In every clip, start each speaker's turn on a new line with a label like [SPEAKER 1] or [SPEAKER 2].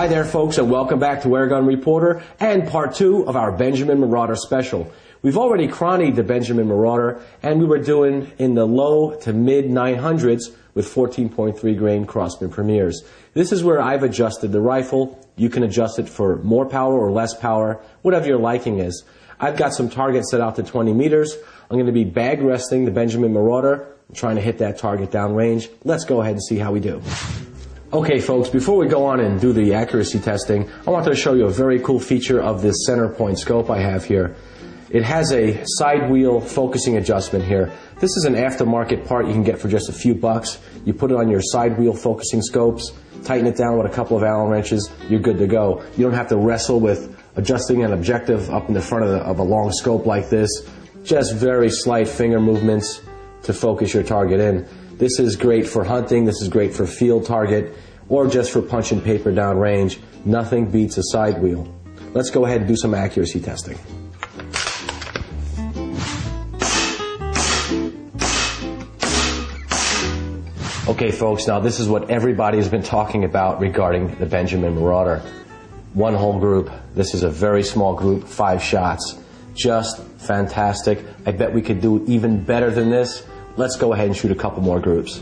[SPEAKER 1] Hi there, folks, and welcome back to Airgun Reporter and part 2 of our Benjamin Marauder special. We've already chronied the Benjamin Marauder, and we were doing in the low to mid 900s with 14.3 grain Crossman Premiers. This is where I've adjusted the rifle. You can adjust it for more power or less power, whatever your liking is. I've got some targets set out to 20 meters. I'm going to be bag resting the Benjamin Marauder, trying to hit that target downrange. Let's go ahead and see how we do. Okay, folks, before we go on and do the accuracy testing, I wanted to show you a very cool feature of this center point scope I have here. It has a side wheel focusing adjustment here. This is an aftermarket part you can get for just a few bucks. You put it on your side wheel focusing scopes, tighten it down with a couple of Allen wrenches, you're good to go. You don't have to wrestle with adjusting an objective up in the front of a long scope like this. Just very slight finger movements to focus your target in. This is great for hunting, this is great for field target, or just for punching paper down range. Nothing beats a side wheel. Let's go ahead and do some accuracy testing. Okay, folks, now this is what everybody has been talking about regarding the Benjamin Marauder. One whole group. This is a very small group, 5 shots. Just fantastic. I bet we could do even better than this. Let's go ahead and shoot a couple more groups.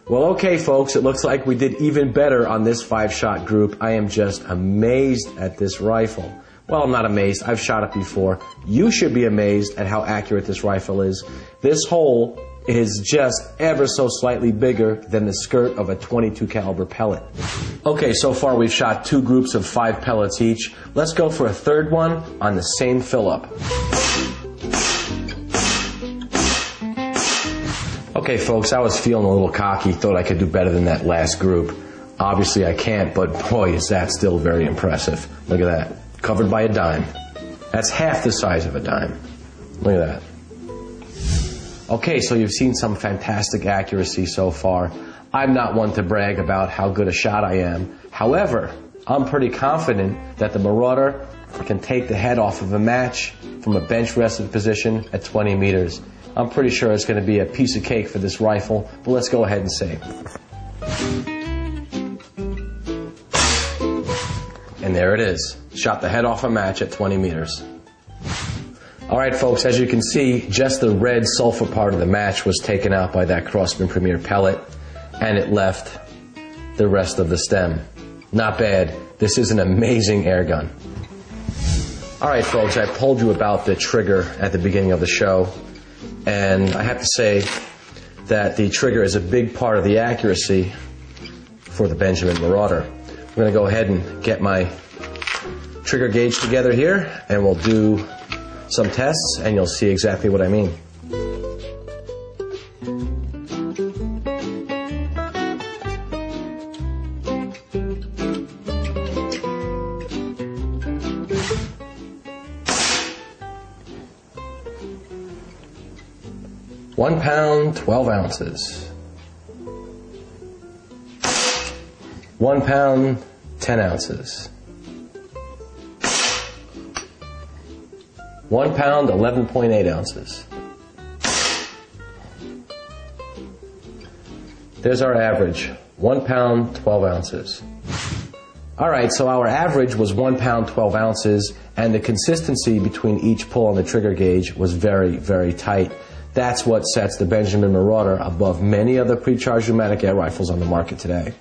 [SPEAKER 1] Well, okay, folks, it looks like we did even better on this 5-shot group. I am just amazed at this rifle. Well, I'm not amazed. I've shot it before. You should be amazed at how accurate this rifle is. This hole is just ever so slightly bigger than the skirt of a .22 caliber pellet. Okay, so far we've shot 2 groups of 5 pellets each. Let's go for a third one on the same fill-up. Okay, folks, I was feeling a little cocky, thought I could do better than that last group. Obviously I can't, but boy, is that still very impressive. Look at that, covered by a dime. That's half the size of a dime. Look at that. Okay, so you've seen some fantastic accuracy so far. I'm not one to brag about how good a shot I am. However, I'm pretty confident that the Marauder can take the head off of a match from a bench rested position at 20 meters. I'm pretty sure it's going to be a piece of cake for this rifle, but let's go ahead and see. And there it is. Shot the head off a match at 20 meters. All right, folks, as you can see, just the red sulfur part of the match was taken out by that Crossman Premier pellet, and it left the rest of the stem. Not bad. This is an amazing air gun. All right, folks, I told you about the trigger at the beginning of the show, and I have to say that the trigger is a big part of the accuracy for the Benjamin Marauder. I'm going to go ahead and get my trigger gauge together here, and we'll do some tests, and you'll see exactly what I mean. £1 pound, 12 ounces. 1 pound, 10 ounces. 1 pound, 11.8 ounces. There's our average, 1 pound, 12 ounces. All right, so our average was 1 pound, 12 ounces, and the consistency between each pull on the trigger gauge was very, very tight. That's what sets the Benjamin Marauder above many other pre-charged pneumatic air rifles on the market today.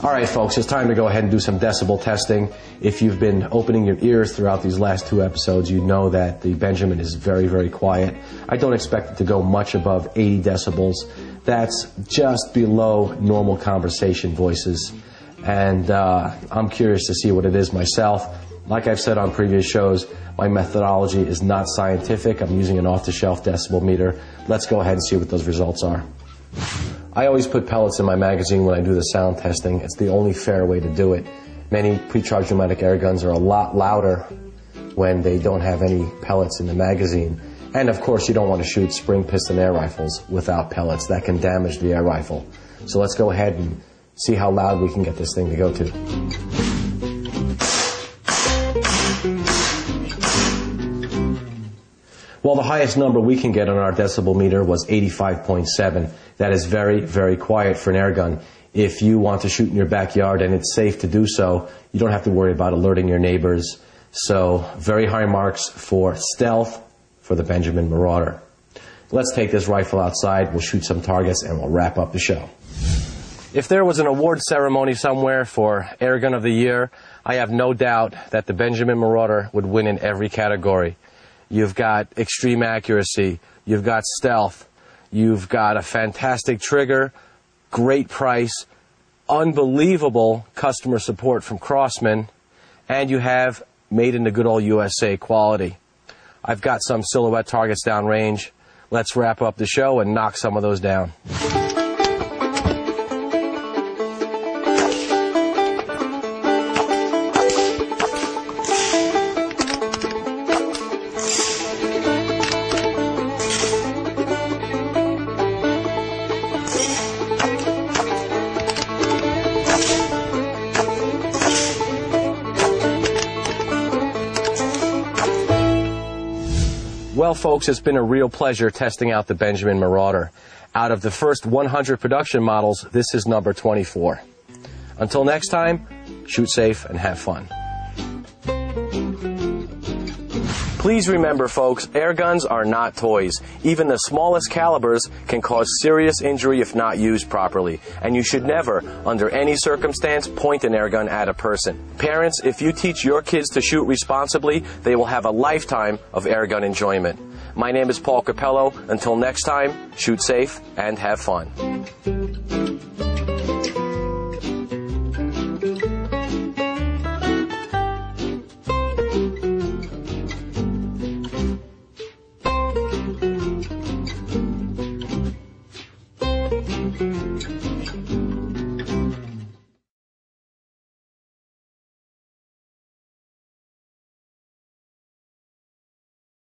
[SPEAKER 1] All right, folks, it's time to go ahead and do some decibel testing. If you've been opening your ears throughout these last 2 episodes, you know that the Benjamin is very, very quiet. I don't expect it to go much above 80 decibels. That's just below normal conversation voices. And I'm curious to see what it is myself. Like I've said on previous shows, my methodology is not scientific. I'm using an off-the-shelf decibel meter. Let's go ahead and see what those results are. I always put pellets in my magazine when I do the sound testing. It's the only fair way to do it. Many pre-charged pneumatic air guns are a lot louder when they don't have any pellets in the magazine. And of course, you don't want to shoot spring piston air rifles without pellets. That can damage the air rifle. So let's go ahead and see how loud we can get this thing to go to. Well, the highest number we can get on our decibel meter was 85.7. That is very, very quiet for an air gun. If you want to shoot in your backyard and it's safe to do so, you don't have to worry about alerting your neighbors. So, very high marks for stealth for the Benjamin Marauder. Let's take this rifle outside, we'll shoot some targets, and we'll wrap up the show. If there was an award ceremony somewhere for Air Gun of the Year, I have no doubt that the Benjamin Marauder would win in every category. You've got extreme accuracy, you've got stealth, you've got a fantastic trigger, great price, unbelievable customer support from Crosman, and you have made in the good old USA quality. I've got some silhouette targets downrange. Let's wrap up the show and knock some of those down. Well, folks, it's been a real pleasure testing out the Benjamin Marauder. Out of the first 100 production models, this is number 24. Until next time, shoot safe and have fun. Please remember, folks, air guns are not toys. Even the smallest calibers can cause serious injury if not used properly. And you should never, under any circumstance, point an air gun at a person. Parents, if you teach your kids to shoot responsibly, they will have a lifetime of air gun enjoyment. My name is Paul Capello. Until next time, shoot safe and have fun.